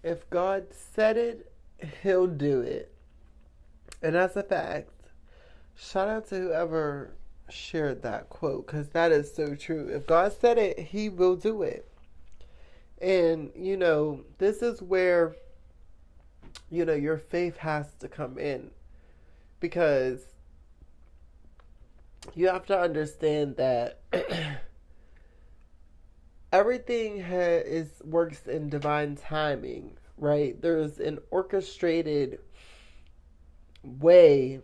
If God said it, He'll do it. And that's a fact. Shout out to whoever shared that quote because that is so true. If God said it, He will do it. And, this is where, your faith has to come in because you have to understand that everything works in divine timing, right? There's an orchestrated way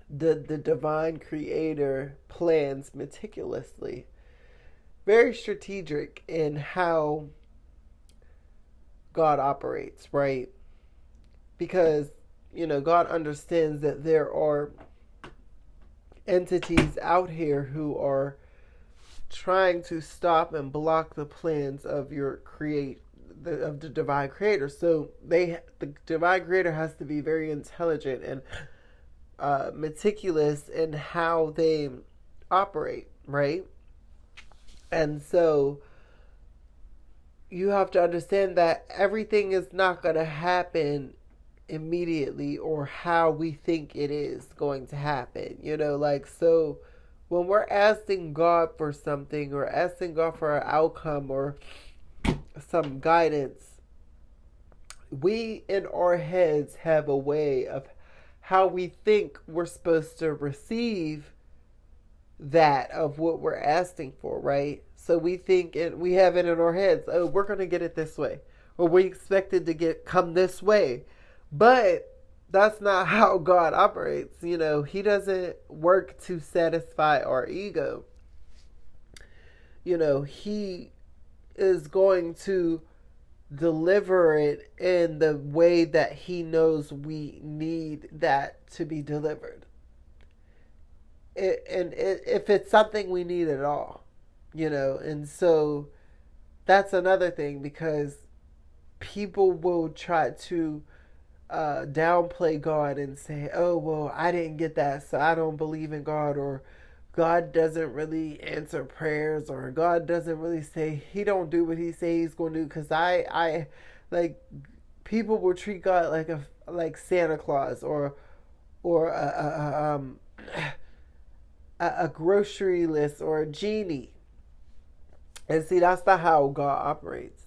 the divine creator plans meticulously, very strategic in how God operates, right? Because, God understands that there are entities out here who are trying to stop and block the plans of of the divine creator. So the divine creator has to be very intelligent and meticulous in how they operate, right? And so you have to understand that everything is not going to happen immediately or how we think it is going to happen. So when we're asking God for something or asking God for an outcome or some guidance, we in our heads have a way of how we think we're supposed to receive that of what we're asking for, right? So we think and we have it in our heads, oh, we're going to get it this way, or we expect it to come this way. But that's not how God operates. He doesn't work to satisfy our ego. He is going to deliver it in the way that He knows we need that to be delivered. If it's something we need at all, and so that's another thing because people will try to downplay God and say, oh, well, I didn't get that, so I don't believe in God, or God doesn't really answer prayers, or God doesn't really say, He don't do what He say He's going to do, because like, people will treat God like Santa Claus, or a grocery list, or a genie. And see, that's not how God operates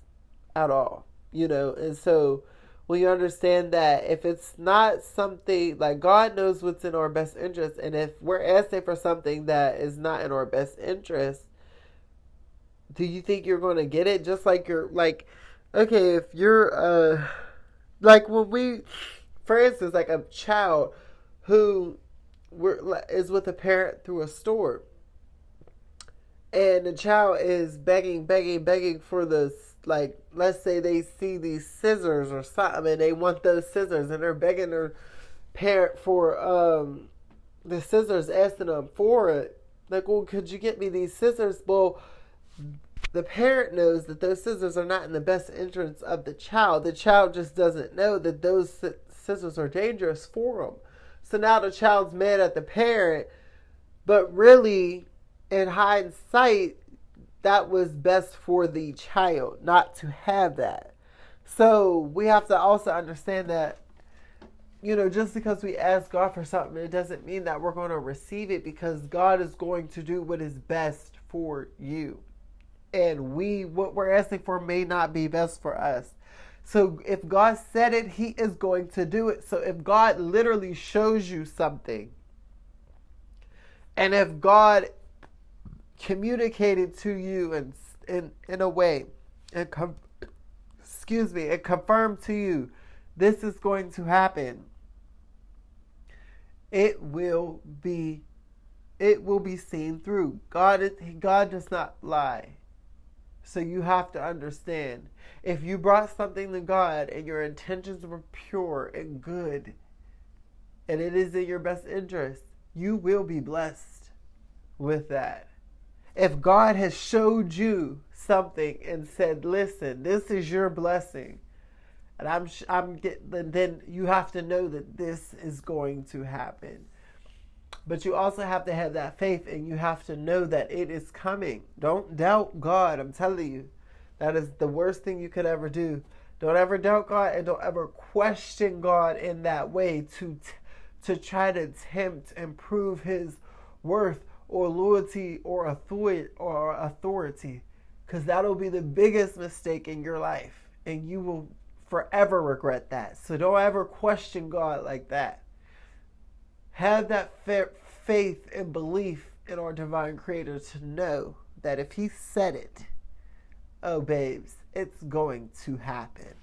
at all, and so when you understand that if it's not something like God knows what's in our best interest, and if we're asking for something that is not in our best interest, do you think you're going to get it? Just like okay, if you're like when we, for instance, like a child who is with a parent through a store, and the child is begging for the, like, let's say they see these scissors or something and they want those scissors, and they're begging their parent for the scissors, asking them for it. Like, well, could you get me these scissors? Well, the parent knows that those scissors are not in the best interest of the child. The child just doesn't know that those scissors are dangerous for them. So now the child's mad at the parent, but really, in hindsight, that was best for the child not to have that. So we have to also understand that, just because we ask God for something, it doesn't mean that we're going to receive it, because God is going to do what is best for you. And what we're asking for may not be best for us. So if God said it, He is going to do it. So if God literally shows you something, and if God communicated to you in a way, and and confirmed to you this is going to happen, it will be seen through. God does not lie. So you have to understand, if you brought something to God and your intentions were pure and good, and it is in your best interest, you will be blessed with that. If God has showed you something and said, listen, this is your blessing, and then you have to know that this is going to happen. But you also have to have that faith, and you have to know that it is coming. Don't doubt God. I'm telling you, that is the worst thing you could ever do. Don't ever doubt God, and don't ever question God in that way to try to tempt and prove his worth or loyalty or authority. Because that'll be the biggest mistake in your life. And you will forever regret that. So don't ever question God like that. Have that faith and belief in our divine creator to know that if he said it, oh babes, it's going to happen.